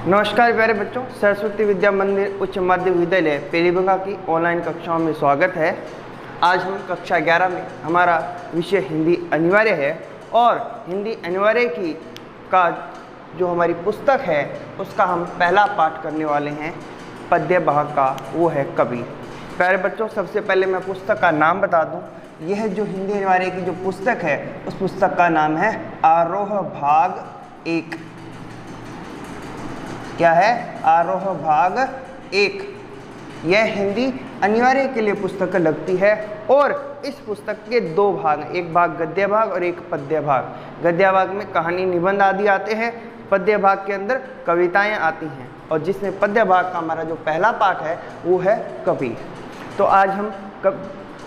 नमस्कार प्यारे बच्चों, सरस्वती विद्या मंदिर उच्च मध्य विद्यालय पेलीबंगा की ऑनलाइन कक्षाओं में स्वागत है। आज हम कक्षा 11 में हमारा विषय हिंदी अनिवार्य है और हिंदी अनिवार्य का जो हमारी पुस्तक है उसका हम पहला पाठ करने वाले हैं पद्य भाग का, वो है कबीर। प्यारे बच्चों, सबसे पहले मैं पुस्तक का नाम बता दूं। यह जो हिंदी अनिवार्य की जो पुस्तक है उस पुस्तक का नाम है आरोह भाग 1। क्या है? आरोह भाग 1। यह हिंदी अनिवार्य के लिए पुस्तक लगती है और इस पुस्तक के दो भाग हैं, एक भाग गद्य भाग और एक पद्य भाग। गद्य भाग में कहानी निबंध आदि आते हैं, पद्य भाग के अंदर कविताएं आती हैं और जिसमें पद्य भाग का हमारा जो पहला पाठ है वो है कबीर। तो आज हम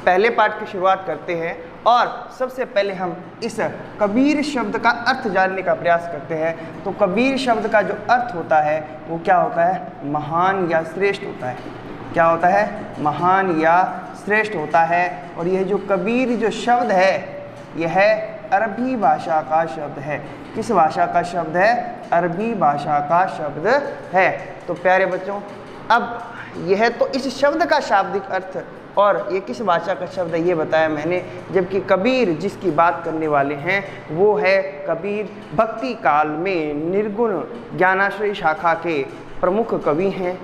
पहले पाठ की शुरुआत करते हैं और सबसे पहले हम इस कबीर शब्द का अर्थ जानने का प्रयास करते हैं। तो कबीर शब्द का जो अर्थ होता है वो क्या होता है? महान या श्रेष्ठ होता है। क्या होता है? महान या श्रेष्ठ होता है। और यह जो कबीर जो शब्द है यह अरबी भाषा का शब्द है। किस भाषा का शब्द है? अरबी भाषा का शब्द है। तो प्यारे बच्चों, अब यह तो इस शब्द का शाब्दिक अर्थ और ये किस भाषा का शब्द है ये बताया मैंने, जबकि कबीर जिसकी बात करने वाले हैं वो है कबीर भक्ति काल में निर्गुण ज्ञानाश्रय शाखा के प्रमुख कवि हैं,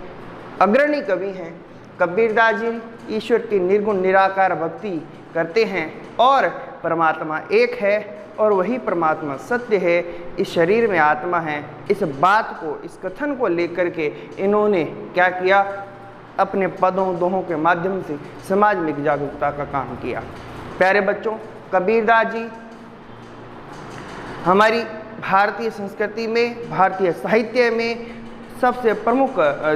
अग्रणी कवि हैं। कबीरदास जी ईश्वर की निर्गुण निराकार भक्ति करते हैं और परमात्मा एक है और वही परमात्मा सत्य है, इस शरीर में आत्मा है। इस बात को, इस कथन को लेकर के इन्होंने क्या किया? अपने पदों दोहों के माध्यम से समाज में जागरूकता का काम किया। प्यारे बच्चों, कबीरदास जी हमारी भारतीय संस्कृति में, भारतीय साहित्य में सबसे प्रमुख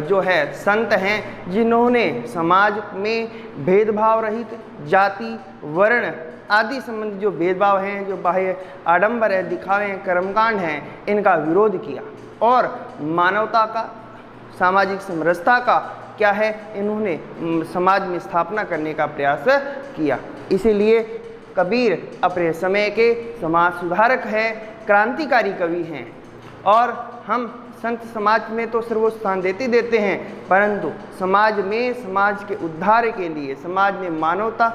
जो है संत हैं जिन्होंने समाज में भेदभाव रहित जाति वर्ण आदि संबंधी जो भेदभाव हैं, जो बाह्य आडंबर है, दिखावे हैं, कर्मकांड हैं, इनका विरोध किया और मानवता का, सामाजिक समरसता का क्या है, इन्होंने समाज में स्थापना करने का प्रयास किया। इसीलिए कबीर अपने समय के समाज सुधारक हैं, क्रांतिकारी कवि हैं और हम संत समाज में तो सर्वोच्च स्थान देते हैं, परंतु समाज में, समाज के उद्धार के लिए, समाज में मानवता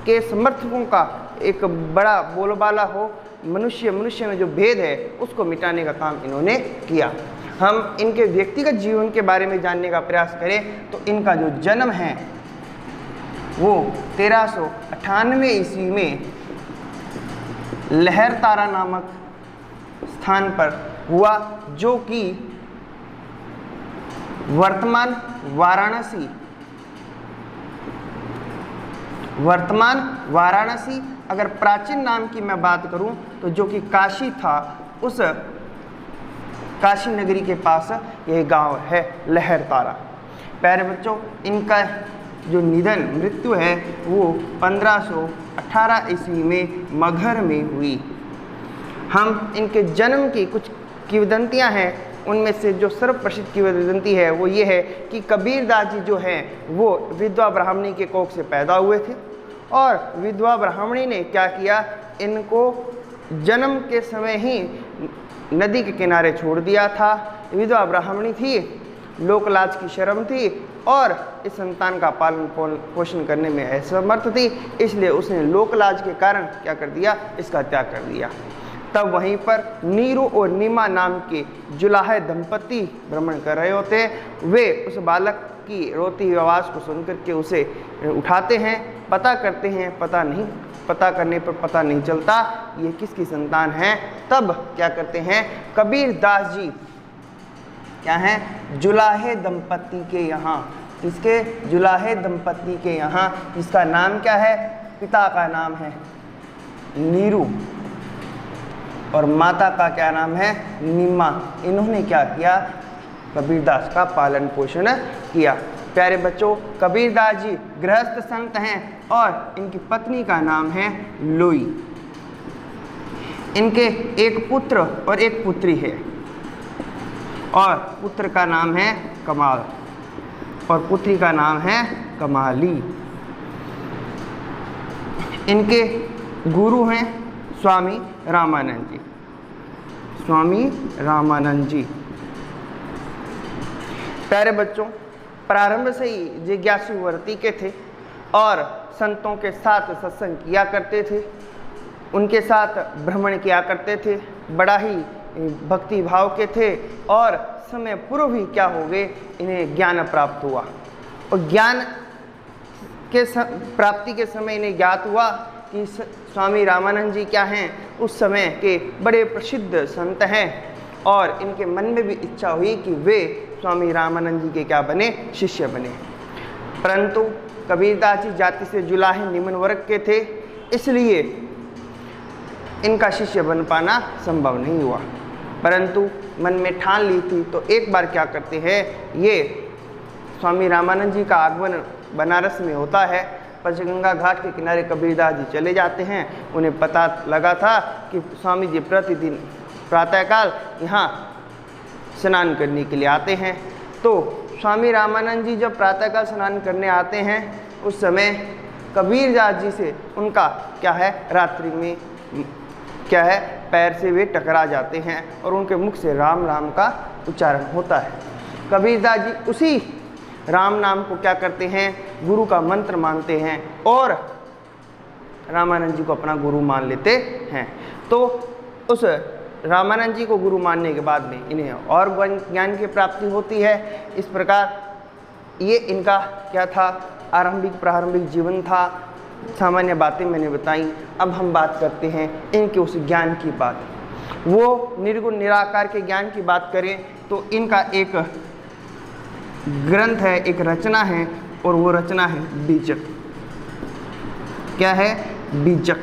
के समर्थकों का एक बड़ा बोलबाला हो, मनुष्य में जो भेद है उसको मिटाने का काम इन्होंने किया। हम इनके व्यक्तिगत जीवन के बारे में जानने का प्रयास करें तो इनका जो जन्म है वो 1398 ईस्वी में लहरतारा नामक स्थान पर हुआ, जो कि वर्तमान वाराणसी, अगर प्राचीन नाम की मैं बात करूं तो जो कि काशी था, उस काशी नगरी के पास यह गांव है लहरतारा। प्यारे बच्चों, इनका जो निधन, मृत्यु है वो 1518 ईस्वी में मगहर में हुई। हम इनके जन्म की कुछ किंवदंतियां हैं, उनमें से जो सर्वप्रसिद्ध किंवदंती है वो ये है कि कबीरदास जी जो हैं वो विधवा ब्राह्मणी के कोख से पैदा हुए थे और विधवा ब्राह्मणी ने क्या किया, इनको जन्म के समय ही नदी के किनारे छोड़ दिया था। विधवा ब्राह्मणी थी, लोकलाज की शर्म थी और इस संतान का पालन पोषण करने में असमर्थ थी, इसलिए उसने लोकलाज के कारण क्या कर दिया, इसका त्याग कर दिया। तब वहीं पर नीरू और नीमा नाम के जुलाहे दंपति भ्रमण कर रहे होते, वे उस बालक की रोती हुई आवाज़ को सुनकर के उसे उठाते हैं, पता करते हैं, पता करने पर पता नहीं चलता ये किसकी संतान है। तब क्या करते हैं, कबीरदास जी क्या हैं, जुलाहे दंपति के यहाँ, किसके? जुलाहे दंपति के यहाँ, जिसका नाम क्या है, पिता का नाम है नीरू और माता का क्या नाम है, नीमा। इन्होंने क्या किया, कबीरदास का पालन पोषण किया। प्यारे बच्चों, कबीरदास जी गृहस्थ संत हैं और इनकी पत्नी का नाम है लोई। इनके एक पुत्र और एक पुत्री है और पुत्र का नाम है कमाल और पुत्री का नाम है कमाली। इनके गुरु हैं स्वामी रामानंद जी। प्यारे बच्चों, प्रारंभ से ही जिज्ञासु वर्ती के थे और संतों के साथ सत्संग किया करते थे, उनके साथ भ्रमण किया करते थे, बड़ा ही भक्ति भाव के थे और समय पूर्व ही क्या हो गए, इन्हें ज्ञान प्राप्त हुआ। और ज्ञान के प्राप्ति के समय इन्हें ज्ञात हुआ कि स्वामी रामानंद जी क्या हैं, उस समय के बड़े प्रसिद्ध संत हैं और इनके मन में भी इच्छा हुई कि वे स्वामी रामानंद जी के क्या बने, शिष्य बने। परंतु कबीरदास जी जाति से जुलाहे निम्न वर्ग के थे, इसलिए इनका शिष्य बन पाना संभव नहीं हुआ। परंतु मन में ठान ली थी तो एक बार क्या करते हैं, ये स्वामी रामानंद जी का आगमन बनारस में होता है, पंचगंगा घाट के किनारे कबीरदास जी चले जाते हैं। उन्हें पता लगा था कि स्वामी जी प्रतिदिन प्रातःकाल यहाँ स्नान करने के लिए आते हैं। तो स्वामी रामानंद जी जब प्रातःकाल स्नान करने आते हैं, उस समय कबीरदास जी से उनका क्या है, रात्रि में क्या है, पैर से वे टकरा जाते हैं और उनके मुख से राम राम का उच्चारण होता है। कबीरदास जी उसी राम नाम को क्या करते हैं, गुरु का मंत्र मानते हैं और रामानंद जी को अपना गुरु मान लेते हैं। तो उस रामानंद जी को गुरु मानने के बाद में इन्हें और ज्ञान की प्राप्ति होती है। इस प्रकार ये इनका क्या था, प्रारंभिक जीवन था। सामान्य बातें मैंने बताई। अब हम बात करते हैं इनके उस ज्ञान की बात। वो निर्गुण निराकार के ज्ञान की बात करें तो इनका एक ग्रंथ है, एक रचना है और वो रचना है बीजक। क्या है, बीजक।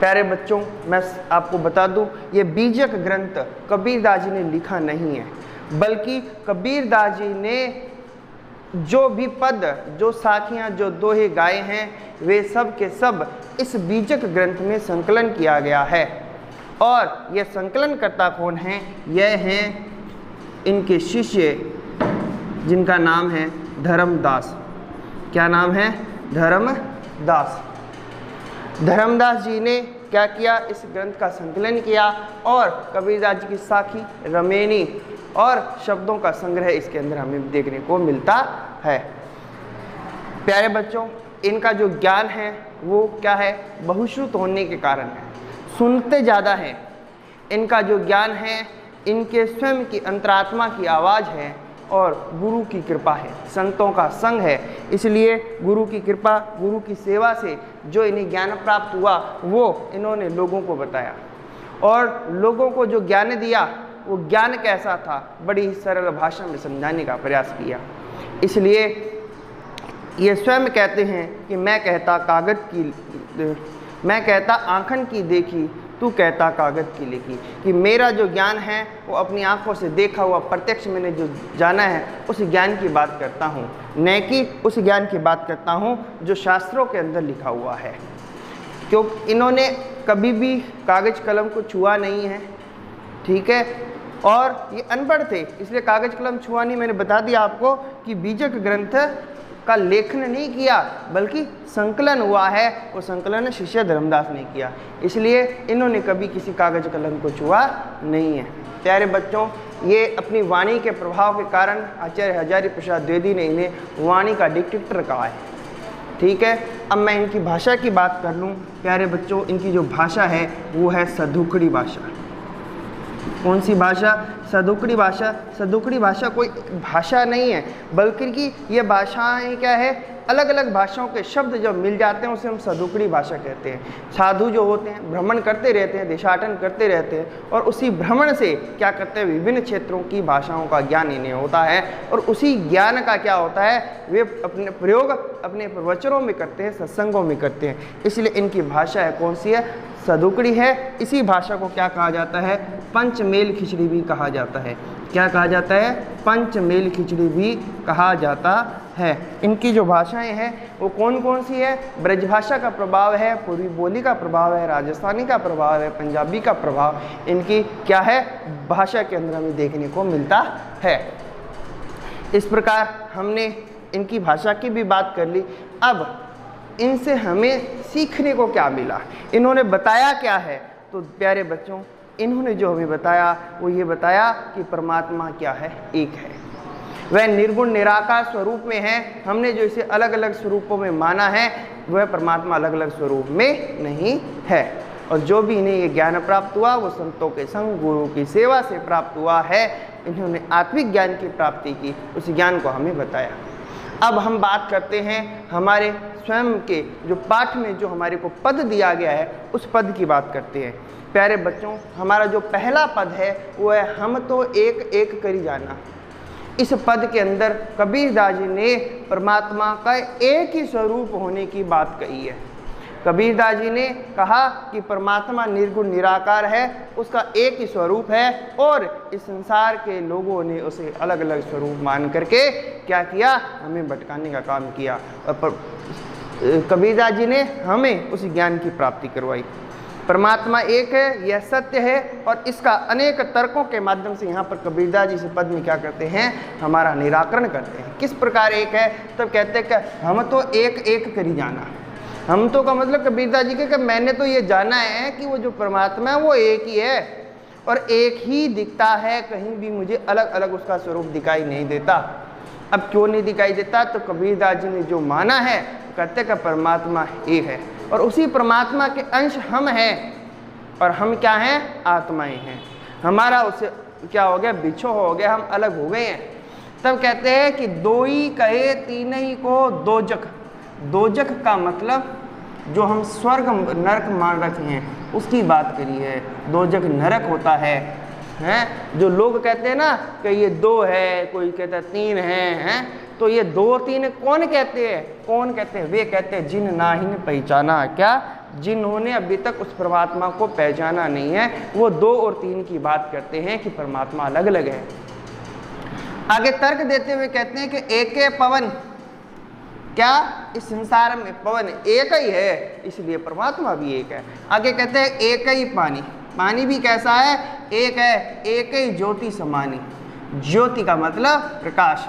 प्यारे बच्चों, मैं आपको बता दूं, ये बीजक ग्रंथ कबीरदास जी ने लिखा नहीं है, बल्कि कबीरदास जी ने जो भी पद, जो साखियाँ, जो दोहे गाए हैं, वे सब के सब इस बीजक ग्रंथ में संकलन किया गया है। और यह संकलनकर्ता कौन है, यह हैं इनके शिष्य, जिनका नाम है धर्मदास। क्या नाम है, धर्मदास। धर्मदास जी ने क्या किया, इस ग्रंथ का संकलन किया और कबीरदास जी की साखी, रमेनी और शब्दों का संग्रह इसके अंदर हमें देखने को मिलता है। प्यारे बच्चों, इनका जो ज्ञान है वो क्या है, बहुश्रुत होने के कारण है, सुनते ज़्यादा हैं। इनका जो ज्ञान है, इनके स्वयं की अंतरात्मा की आवाज़ है और गुरु की कृपा है, संतों का संग है। इसलिए गुरु की कृपा, गुरु की सेवा से जो इन्हें ज्ञान प्राप्त हुआ वो इन्होंने लोगों को बताया और लोगों को जो ज्ञान दिया वो ज्ञान कैसा था, बड़ी सरल भाषा में समझाने का प्रयास किया। इसलिए ये स्वयं कहते हैं कि मैं कहता आँखन की देखी, तू कहता कागज की लिखी। कि मेरा जो ज्ञान है वो अपनी आंखों से देखा हुआ, प्रत्यक्ष मैंने जो जाना है उस ज्ञान की बात करता हूँ, न कि उस ज्ञान की बात करता हूँ जो शास्त्रों के अंदर लिखा हुआ है। क्योंकि इन्होंने कभी भी कागज कलम को छुआ नहीं है, ठीक है, और ये अनपढ़ थे, इसलिए कागज कलम छुआ नहीं। मैंने बता दिया आपको कि बीजक ग्रंथ का लेखन नहीं किया बल्कि संकलन हुआ है, वो संकलन शिष्य धर्मदास ने किया, इसलिए इन्होंने कभी किसी कागज कलम को छुआ नहीं है। प्यारे बच्चों, ये अपनी वाणी के प्रभाव के कारण आचार्य हजारी प्रसाद द्विवेदी ने इन्हें वाणी का डिक्टेटर कहा है, ठीक है। अब मैं इनकी भाषा की बात कर लूँ। प्यारे बच्चों, इनकी जो भाषा है वो है सदुकड़ी भाषा। कौन सी भाषा, सदुकड़ी भाषा। सदुकड़ी भाषा कोई भाषा नहीं है, बल्कि कि ये भाषाएं क्या है, अलग अलग भाषाओं के शब्द जब मिल जाते हैं उसे हम सदुकड़ी भाषा कहते हैं। साधु जो होते हैं भ्रमण करते रहते हैं, देशाटन करते रहते हैं और उसी भ्रमण से क्या करते हैं, विभिन्न क्षेत्रों की भाषाओं का ज्ञान इन्हें होता है और उसी ज्ञान का क्या होता है, वे अपने प्रयोग अपने प्रवचनों में करते हैं, सत्संगों में करते हैं। इसलिए इनकी भाषा है कौन सी है, सदुकड़ी है। इसी भाषा को क्या कहा जाता है, पंचमेल खिचड़ी भी कहा जाता है। क्या कहा जाता है, पंचमेल खिचड़ी भी कहा जाता है। इनकी जो भाषाएं हैं वो कौन कौन सी है, ब्रजभाषा का प्रभाव है, पूर्वी बोली का प्रभाव है, राजस्थानी का प्रभाव है, पंजाबी का प्रभाव इनकी क्या है, भाषा के अंदर हमें देखने को मिलता है। इस प्रकार हमने इनकी भाषा की भी बात कर ली। अब इनसे हमें सीखने को क्या मिला, इन्होंने बताया क्या है, तो प्यारे बच्चों, इन्होंने जो हमें बताया वो ये बताया कि परमात्मा क्या है, एक है। वह निर्गुण निराकार स्वरूप में है। हमने जो इसे अलग अलग स्वरूपों में माना है वह परमात्मा अलग अलग स्वरूप में नहीं है। और जो भी इन्हें ये ज्ञान प्राप्त हुआ वो संतों के संग गुरु की सेवा से प्राप्त हुआ है। इन्होंने आत्मिक ज्ञान की प्राप्ति की, उस ज्ञान को हमें बताया। अब हम बात करते हैं हमारे स्वयं के जो पाठ में जो हमारे को पद दिया गया है उस पद की बात करते हैं। प्यारे बच्चों, हमारा जो पहला पद है वो है हम तो एक एक करी जाना। इस पद के अंदर कबीरदास जी ने परमात्मा का एक ही स्वरूप होने की बात कही है। कबीरदास जी ने कहा कि परमात्मा निर्गुण निराकार है, उसका एक ही स्वरूप है और इस संसार के लोगों ने उसे अलग अलग स्वरूप मान करके क्या किया, हमें भटकाने का काम किया। और कबीरदास जी ने हमें उस ज्ञान की प्राप्ति करवाई। परमात्मा एक है, यह सत्य है और इसका अनेक तर्कों के माध्यम से यहाँ पर कबीरदास जी इस पद में क्या करते हैं, हमारा निराकरण करते हैं। किस प्रकार एक है, तब कहते हैं कि हम तो एक एक करी जाना। हम तो का मतलब कबीरदास जी के कि मैंने तो ये जाना है कि वो जो परमात्मा है वो एक ही है और एक ही दिखता है, कहीं भी मुझे अलग अलग उसका स्वरूप दिखाई नहीं देता। अब क्यों नहीं दिखाई देता, तो कबीरदास जी ने जो माना है कहते हैं कि परमात्मा एक है और उसी परमात्मा के अंश हम हैं और हम क्या हैं, आत्माएं हैं। हमारा उससे क्या हो गया, बिछो हो गया, हम अलग हो गए हैं। तब कहते हैं कि दो ही कहे तीन ही को दोजख। दोजख का मतलब जो हम स्वर्ग नरक मान रखे हैं उसकी बात करी है। दोजख नरक होता है, हैं जो लोग कहते हैं ना कि ये दो है, कोई कहता है तीन हैं, तो ये दो तीन कौन कहते हैं, कौन कहते हैं, वे कहते हैं जिन ना ही ने पहचाना, क्या, जिन्होंने अभी तक उस परमात्मा को पहचाना नहीं है, वो दो और तीन की बात करते हैं कि परमात्मा अलग अलग है। आगे तर्क देते हुए कहते हैं कि एक है पवन, क्या, इस संसार में पवन एक ही है इसलिए परमात्मा भी एक है। आगे कहते हैं एक ही पानी, पानी भी कैसा है, एक है, एक ही ज्योति समानी। ज्योति का मतलब प्रकाश,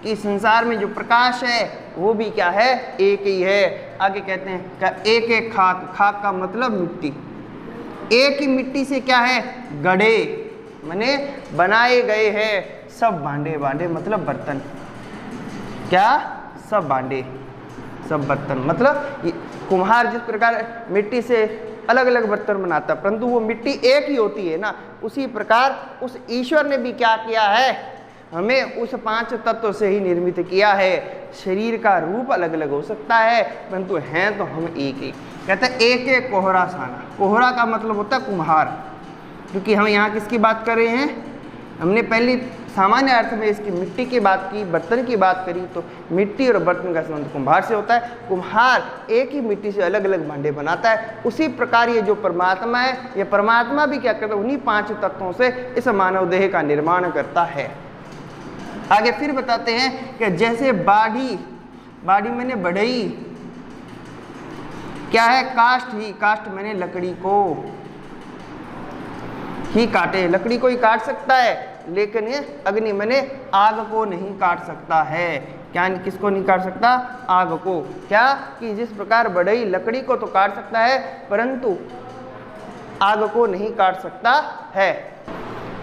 कि संसार में जो प्रकाश है वो भी क्या है, एक ही है। आगे कहते हैं क्या, एक एक खाक, खाक का मतलब मिट्टी, एक ही मिट्टी से क्या है, गढ़े माने बनाए गए हैं सब भांडे, भांडे मतलब बर्तन, क्या, सब भांडे सब बर्तन, मतलब कुम्हार जिस प्रकार मिट्टी से अलग अलग बर्तन बनाता है परंतु वो मिट्टी एक ही होती है ना, उसी प्रकार उस ईश्वर ने भी क्या किया है, हमें उस पांच तत्व से ही निर्मित किया है। शरीर का रूप अलग अलग हो सकता है परंतु हैं तो हम एक ही। कहते हैं एक एक कोहरा साना, कोहरा का मतलब होता है कुम्हार, क्योंकि हम यहाँ किसकी बात कर रहे हैं, हमने पहले सामान्य अर्थ में इसकी मिट्टी की बात की, बर्तन की बात करी, तो मिट्टी और बर्तन का संबंध कुम्हार से होता है। कुम्हार एक ही मिट्टी से अलग अलग भांडे बनाता है। उसी प्रकार ये जो परमात्मा है, ये परमात्मा भी क्या करता है, उन्हीं पांच तत्वों से इस मानव देह का निर्माण करता है। आगे फिर बताते हैं कि जैसे बाढ़ी, बाढ़ी मैंने बढ़ई, क्या है, काष्ठ ही, काष्ठ मैंने लकड़ी को ही काटे, लकड़ी को ही काट सकता है लेकिन ये अग्नि मैंने आग को नहीं काट सकता है। क्या, किसको नहीं काट सकता, आग को। क्या, कि जिस प्रकार बढ़ई लकड़ी को तो काट सकता है परंतु आग को नहीं काट सकता है।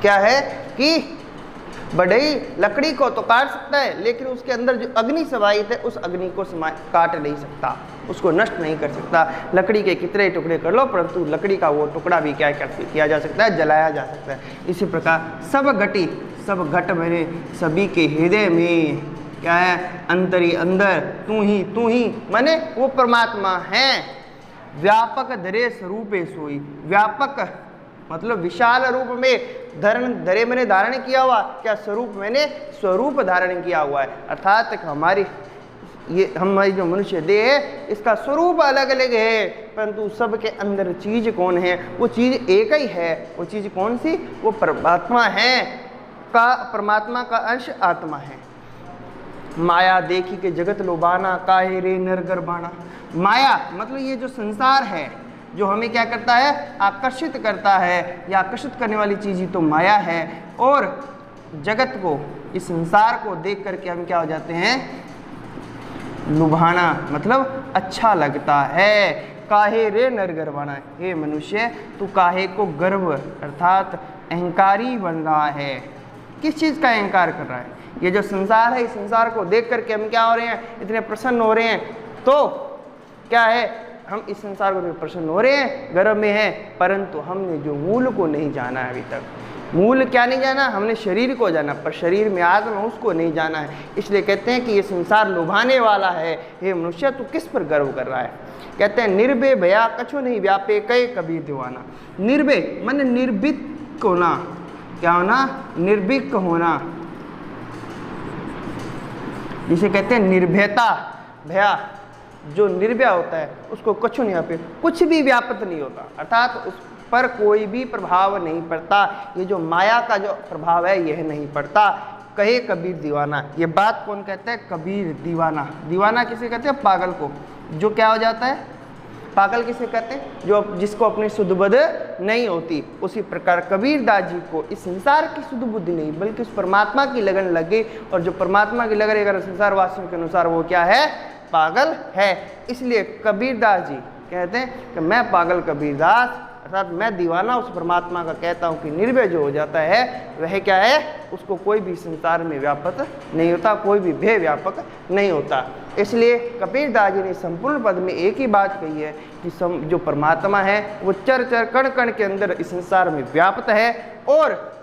क्या है कि बढ़ई लकड़ी को तो काट सकता है लेकिन उसके अंदर जो अग्नि समाहित है उस अग्नि को काट नहीं सकता, उसको नष्ट नहीं कर सकता। लकड़ी के कितने टुकड़े कर लो परंतु लकड़ी का वो टुकड़ा भी क्या किया जा सकता है, जलाया जा सकता है। इसी प्रकार सब घटी, सब घट मेरे सभी के हृदय में क्या है, अंतरी अंदर तू ही माने वो परमात्मा है। व्यापक धरे स्वरूपे सोई, व्यापक मतलब विशाल रूप में धरे मैंने धारण किया हुआ, क्या, स्वरूप मैंने स्वरूप धारण किया हुआ है। अर्थात हमारी ये हमारी जो मनुष्य देह है इसका स्वरूप अलग अलग है परंतु सबके अंदर चीज कौन है, वो चीज एक ही है। वो चीज कौन सी, वो परमात्मा है, का परमात्मा का अंश आत्मा है। माया देखी के जगत लोबाना, काहे रे नर गरबाना। माया मतलब ये जो संसार है जो हमें क्या करता है, आकर्षित करता है, या आकर्षित करने वाली चीज ही तो माया है। और जगत को, इस संसार को देख करके हम क्या हो जाते हैं, लुभाना मतलब अच्छा लगता है। काहे रे नर गर्वाना, हे मनुष्य तू काहे को गर्व अर्थात अहंकारी बन रहा है, किस चीज़ का अहंकार कर रहा है? ये जो संसार है, इस संसार को देख करके हम क्या हो रहे हैं, इतने प्रसन्न हो रहे हैं, तो क्या है, हम इस संसार को देख प्रसन्न हो रहे हैं, गर्व में हैं, परंतु हमने जो मूल को नहीं जाना है अभी तक। मूल क्या नहीं जाना? हमने शरीर को जाना, पर शरीर में आत्मा उसको नहीं जाना है। इसलिए कहते हैं कि ये संसार लुभाने वाला है। हे मनुष्य, तू किस पर गर्व कर रहा है? कहते हैं निर्भय भया कछु नहीं व्यापे कई कबीर दीवाना। निर्भय मन निर्भीक होना, क्या होना? निर्भीक होना, जिसे कहते हैं निर्भयता। भया, जो निर्भय होता है उसको कछु नहीं व्यापे, कुछ भी व्याप्त नहीं होता, अर्थात उस पर कोई भी प्रभाव नहीं पड़ता। ये जो माया का जो प्रभाव है यह नहीं पड़ता। कहे कबीर दीवाना, ये बात कौन कहता है? कबीर दीवाना। दीवाना किसे कहते हैं? पागल को। जो क्या हो जाता है? पागल किसे कहते हैं? जो जिसको अपनी शुद्ध बुद्ध नहीं होती। उसी प्रकार कबीरदास जी को इस संसार की शुद्ध बुद्धि नहीं, बल्कि उस परमात्मा की लगन लग गई, और जो परमात्मा की लगन अगर संसार वासियों के अनुसार वो क्या है? पागल है। इसलिए कबीरदास जी कहते हैं कि मैं पागल कबीरदास, अर्थात मैं दीवाना उस परमात्मा का कहता हूँ कि निर्भय जो हो जाता है वह क्या है? उसको कोई भी संसार में व्यापक नहीं होता, कोई भी भय व्यापक नहीं होता। इसलिए कबीरदास जी ने संपूर्ण पद में एक ही बात कही है कि जो परमात्मा है वो चर चर कण कण के अंदर इस संसार में व्याप्त है, और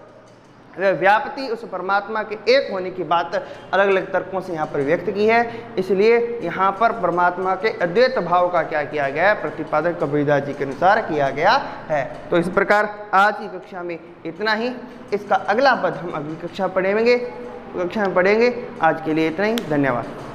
वह व्याप्ति उस परमात्मा के एक होने की बात अलग अलग तर्कों से यहाँ पर व्यक्त की है। इसलिए यहाँ पर परमात्मा के अद्वैत भाव का क्या किया गया है? प्रतिपादन कबीरदास जी के अनुसार किया गया है। तो इस प्रकार आज की कक्षा में इतना ही। इसका अगला पद हम अगली कक्षा में पढ़ेंगे। आज के लिए इतना ही। धन्यवाद।